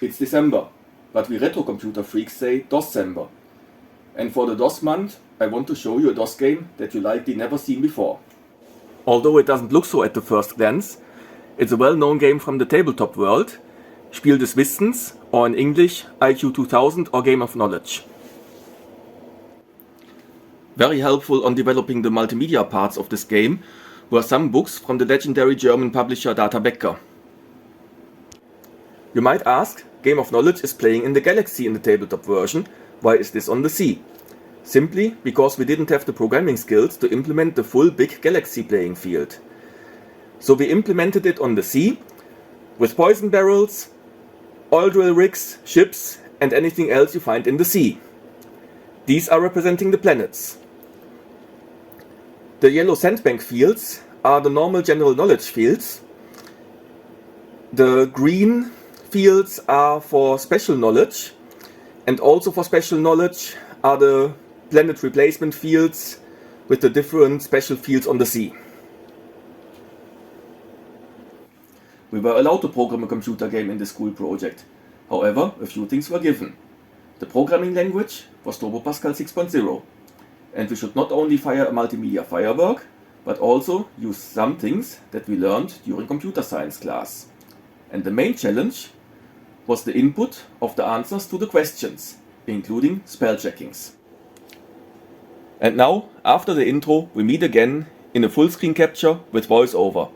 It's December, but we retro computer freaks say December. And for the DOS month, I want to show you a DOS game that you likely never seen before. Although it doesn't look so at the first glance, it's a well-known game from the tabletop world, Spiel des Wissens, or in English, IQ 2000 or Game of Knowledge. Very helpful on developing the multimedia parts of this game were some books from the legendary German publisher Data Becker. You might ask, Game of Knowledge is playing in the Galaxy in the tabletop version, why is this on the sea? Simply because we didn't have the programming skills to implement the full big Galaxy playing field. So we implemented it on the sea, with poison barrels, oil drill rigs, ships and anything else you find in the sea. These are representing the planets. The yellow sandbank fields are the normal general knowledge fields. The green fields are for special knowledge, and also for special knowledge are the planet replacement fields with the different special fields on the sea. We were allowed to program a computer game in the school project. However, a few things were given. The programming language was Pascal 6.0, and we should not only fire a multimedia firework, but also use some things that we learned during computer science class. And the main challenge was the input of the answers to the questions, including spell checkings. And now, after the intro, we meet again in a full screen capture with voiceover.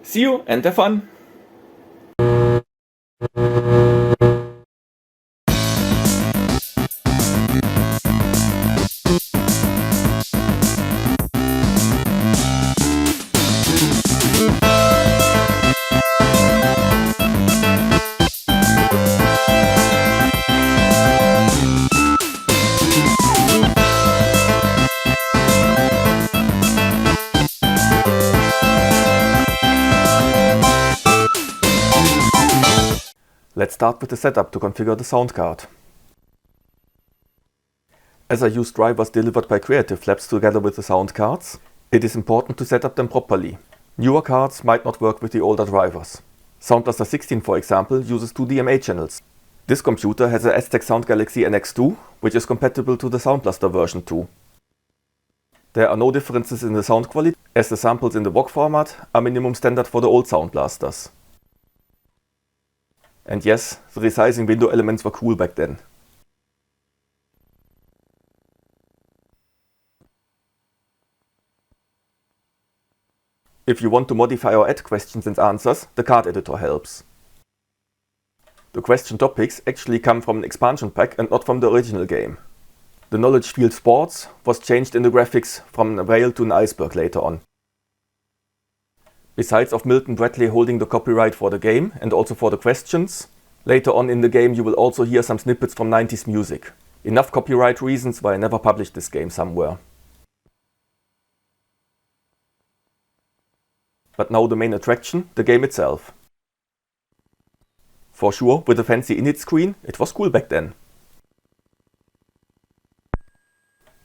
See you and have fun! Let's start with the setup to configure the sound card. As I use drivers delivered by Creative Labs together with the sound cards, it is important to set up them properly. Newer cards might not work with the older drivers. Soundblaster 16, for example, uses two DMA channels. This computer has a Aztec Sound Galaxy NX2, which is compatible to the Soundblaster version 2. There are no differences in the sound quality, as the samples in the VOG format are minimum standard for the old Soundblasters. And yes, the resizing window elements were cool back then. If you want to modify or add questions and answers, the card editor helps. The question topics actually come from an expansion pack and not from the original game. The knowledge field sports was changed in the graphics from a whale to an iceberg later on. Besides of Milton Bradley holding the copyright for the game and also for the questions, later on in the game you will also hear some snippets from 90s music. Enough copyright reasons why I never published this game somewhere. But now the main attraction, the game itself. For sure, with a fancy init screen, it was cool back then.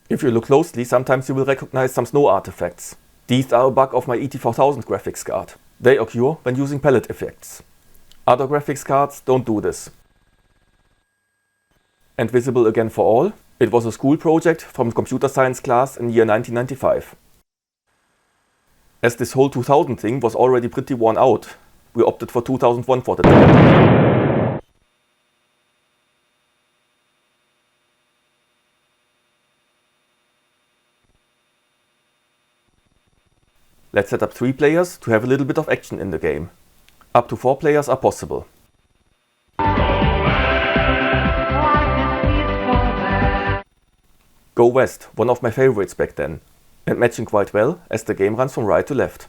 If you look closely, sometimes you will recognize some snow artifacts. These are a bug of my ET4000 graphics card. They occur when using palette effects. Other graphics cards don't do this. And visible again for all, it was a school project from computer science class in year 1995. As this whole 2000 thing was already pretty worn out, we opted for 2001 for the title. Let's set up 3 players to have a little bit of action in the game. Up to 4 players are possible. Go West, one of my favorites back then, and matching quite well as the game runs from right to left.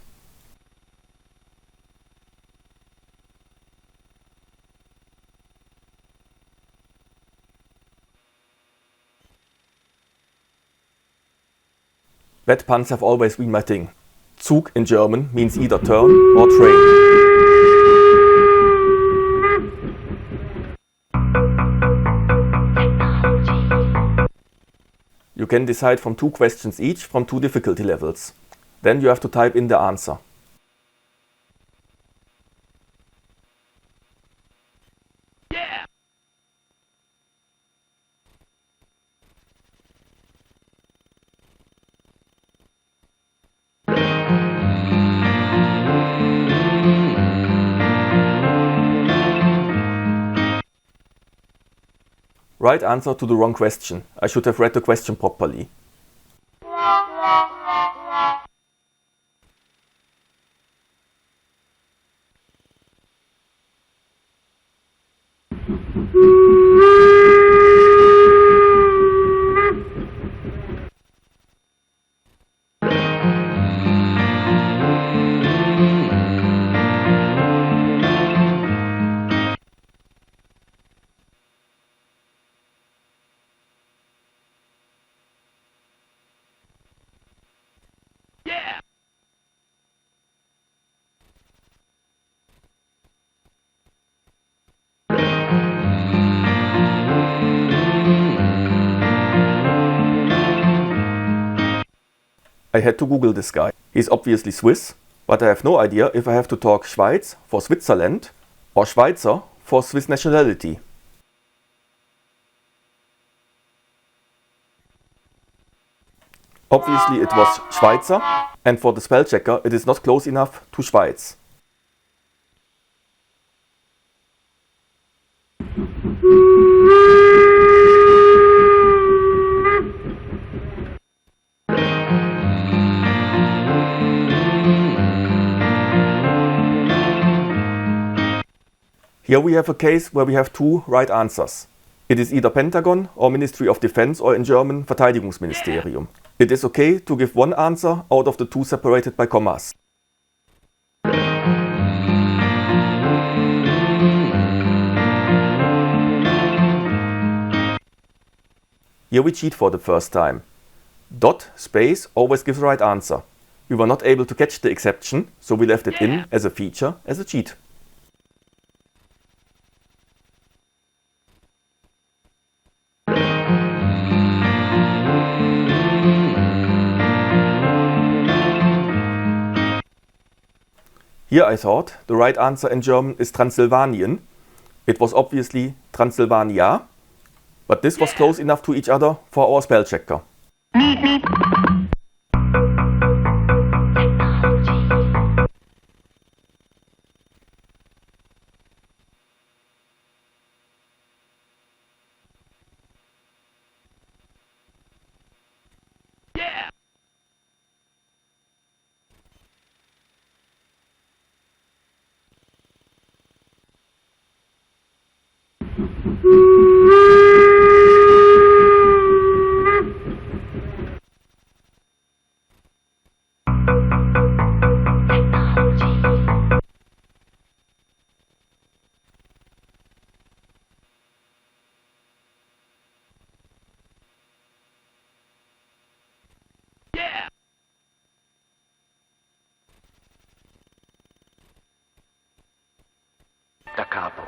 Wet puns have always been my thing. Zug in German means either turn or train. You can decide from 2 questions each from 2 difficulty levels. Then you have to type in the answer. Yeah! Right answer to the wrong question. I should have read the question properly. I had to Google this guy. He's obviously Swiss, but I have no idea if I have to talk Schweiz for Switzerland or Schweizer for Swiss nationality. Obviously it was Schweizer, and for the spell checker it is not close enough to Schweiz. Here we have a case where we have two right answers. It is either Pentagon or Ministry of Defense, or in German Verteidigungsministerium. It is okay to give one answer out of the two separated by commas. Here we cheat for the first time. Dot space always gives the right answer. We were not able to catch the exception, so we left it in as a feature, as a cheat. Here I thought the right answer in German is Transylvanian. It was obviously Transylvania, but this was close enough to each other for our spell checker. Da capo.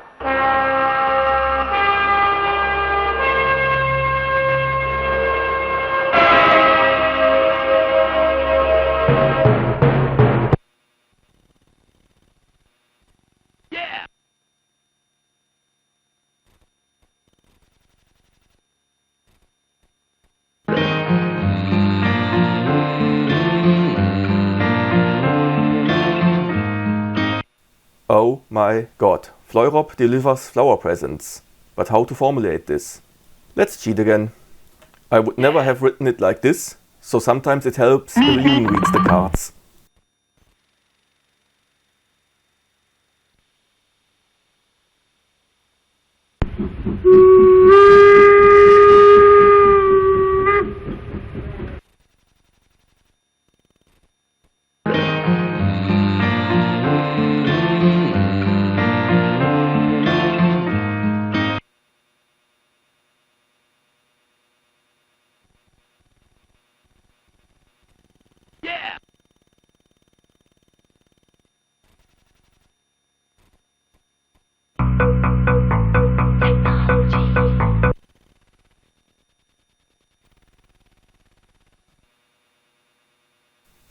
Oh my god, Fleurop delivers flower presents. But how to formulate this? Let's cheat again. I would never have written it like this, so sometimes it helps if a human reads the cards.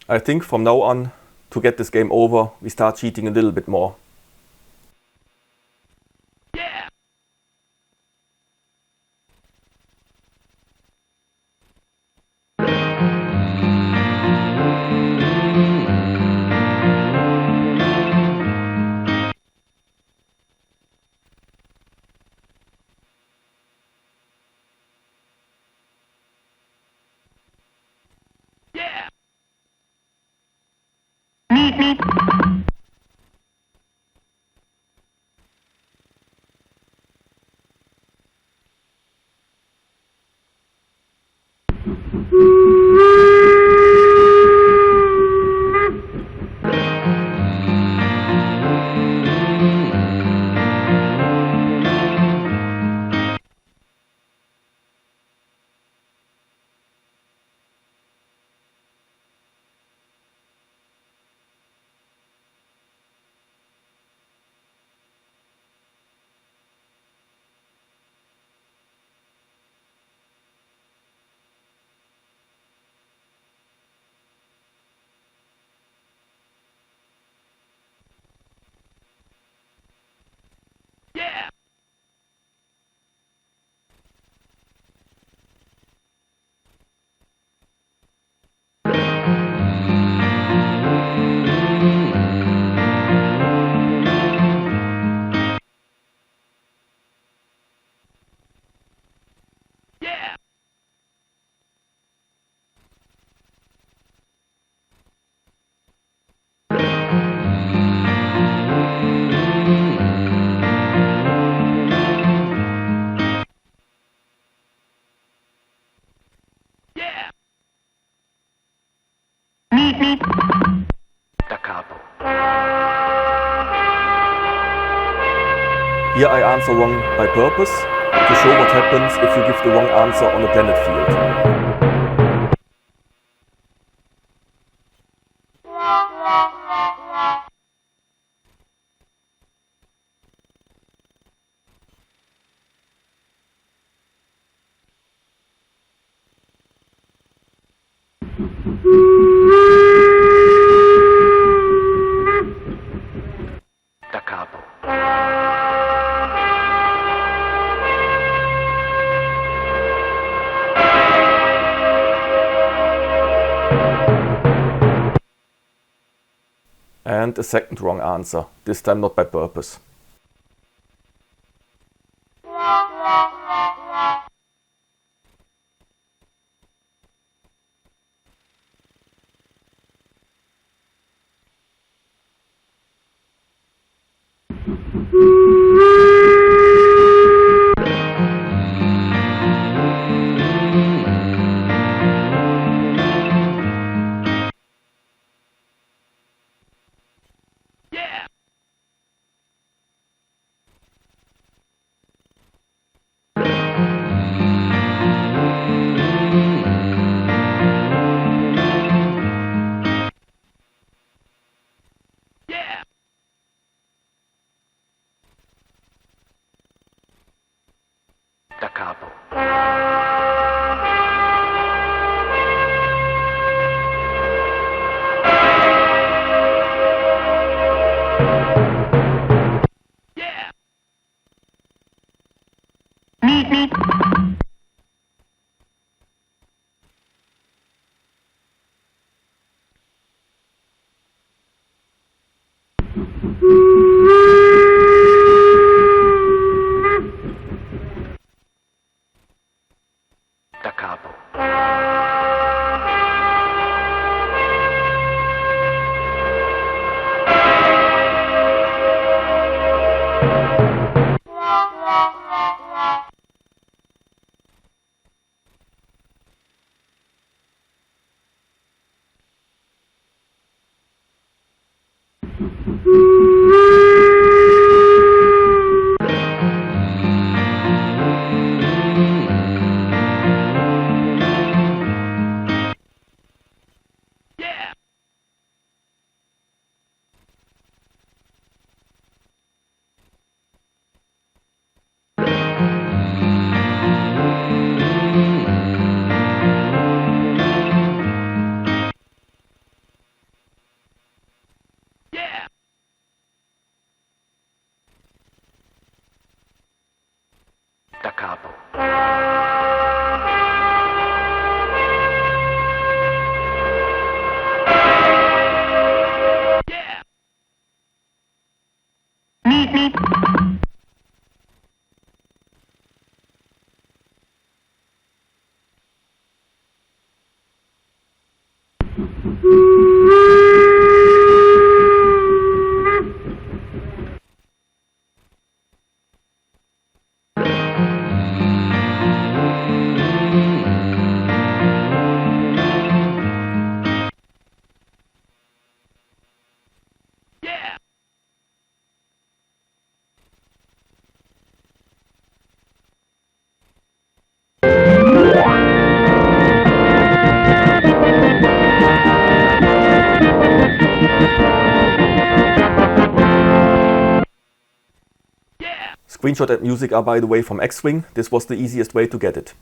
I think from now on, to get this game over, we start cheating a little bit more. Da capo. Here I answer wrong by purpose to show what happens if you give the wrong answer on a planet field. Da capo. And a second wrong answer, this time not by purpose. Da capo. Da capo. Da capo. Screenshot and music are, by the way, from X-Wing. This was the easiest way to get it.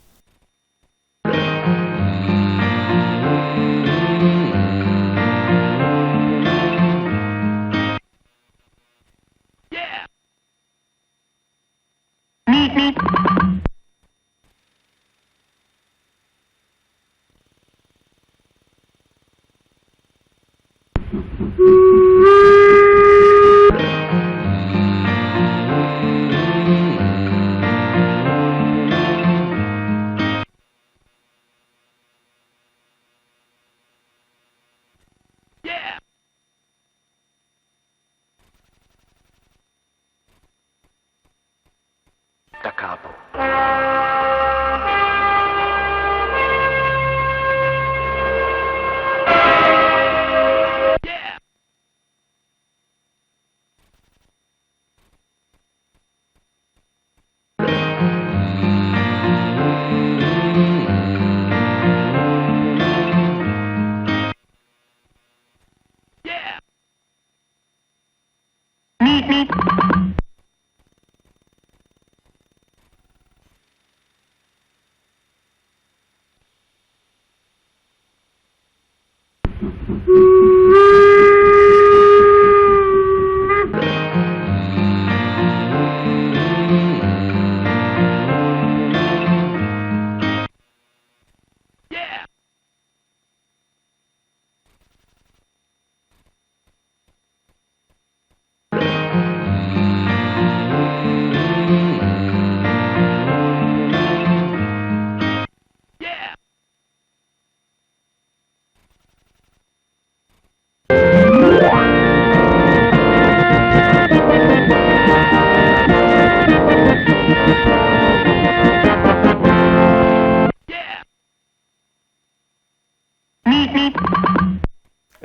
Da capo.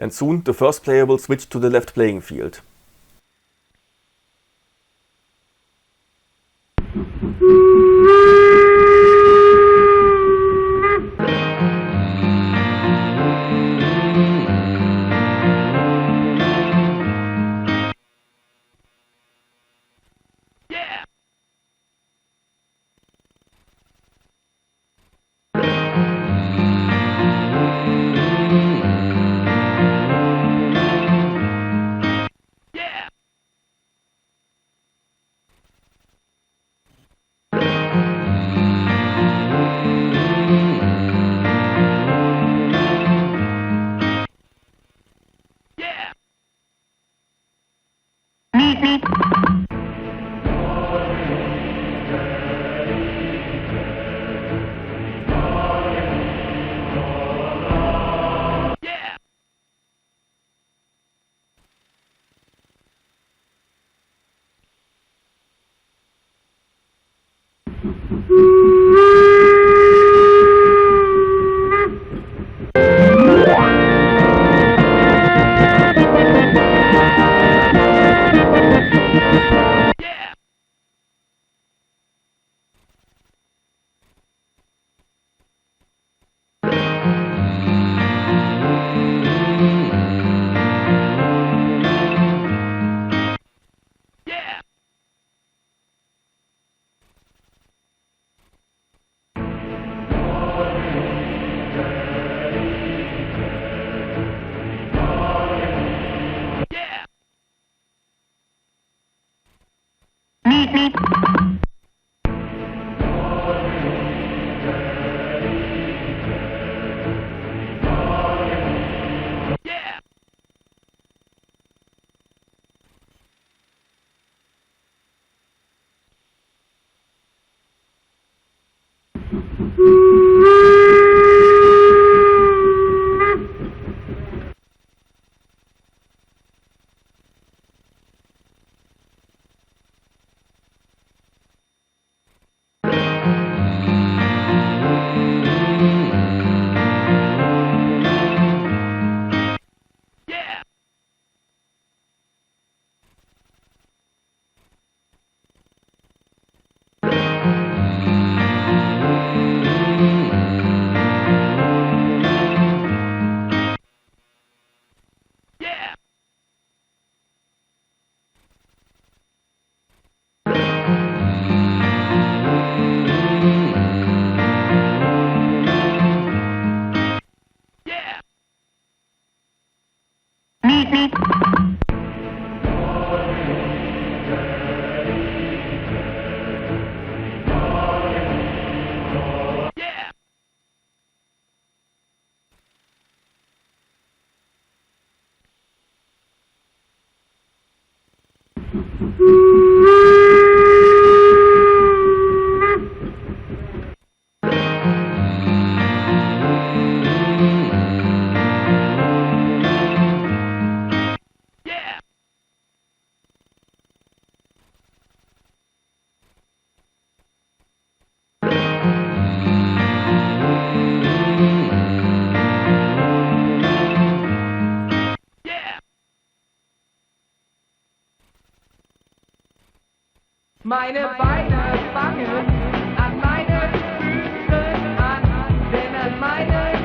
And soon the first player will switch to the left playing field. Meine Beine fangen an meinen Füßen an, denn an meinen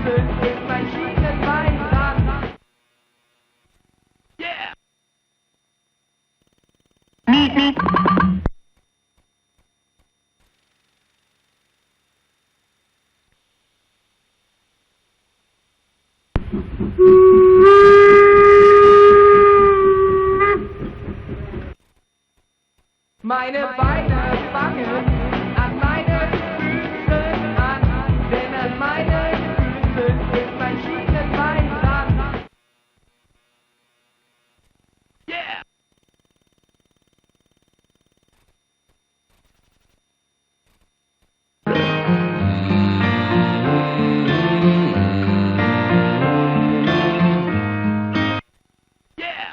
Füßen ist mein Schienenbein dran. Yeah! Meine Beine fangen an meinen Füßen an, denn an meinen Füßen ist mein Schienenbein dran. Yeah! Yeah! Yeah!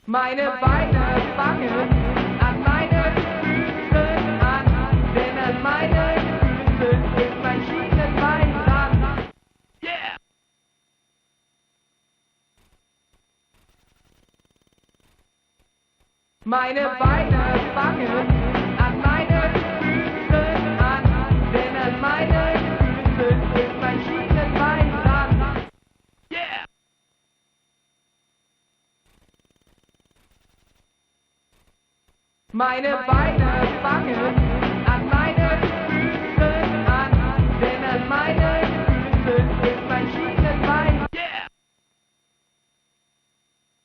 Meine Beine fangen an meinen Füßen an, denn an meinen Füßen ist mein Schienenbein dran. Yeah! Meine Beine fangen an meinen Füßen an, denn an meinen Füßen ist mein Schienenbein dran. Yeah! Meine Beine fangen an meinen Füßen an, denn an meinen Füßen ist mein Schienenbein. Yeah!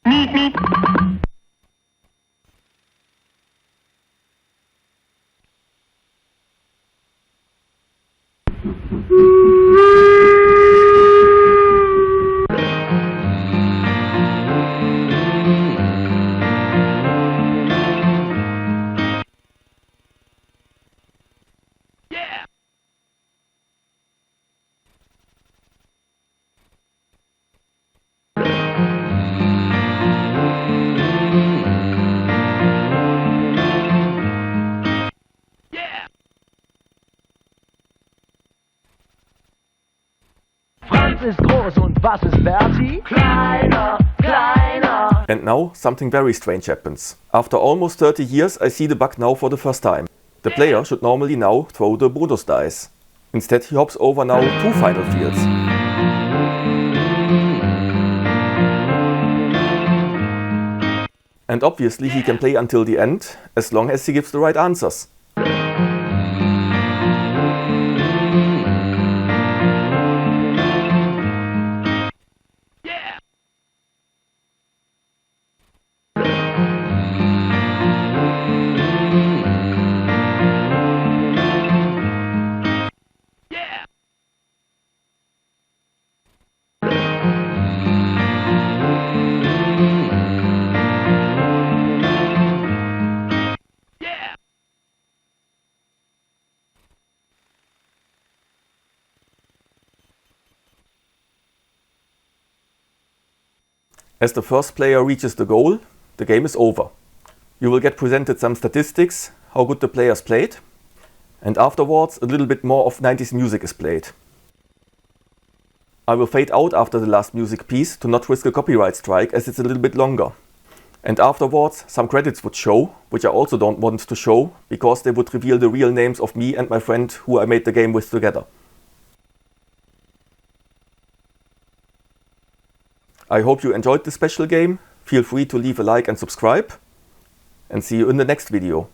Yeah! Yeah! Franz ist groß und was ist Bertie? Kleiner, kleiner. And now, something very strange happens. After almost 30 years, I see the bug now for the first time. The player should normally now throw the bonus dice. Instead, he hops over now 2 final fields. And obviously he can play until the end, as long as he gives the right answers. Yeah! Yeah! Yeah! As the first player reaches the goal, the game is over. You will get presented some statistics, how good the players played, and afterwards a little bit more of 90s music is played. I will fade out after the last music piece to not risk a copyright strike as it's a little bit longer. And afterwards some credits would show, which I also don't want to show, because they would reveal the real names of me and my friend who I made the game with together. I hope you enjoyed this special game. Feel free to leave a like and subscribe. And see you in the next video.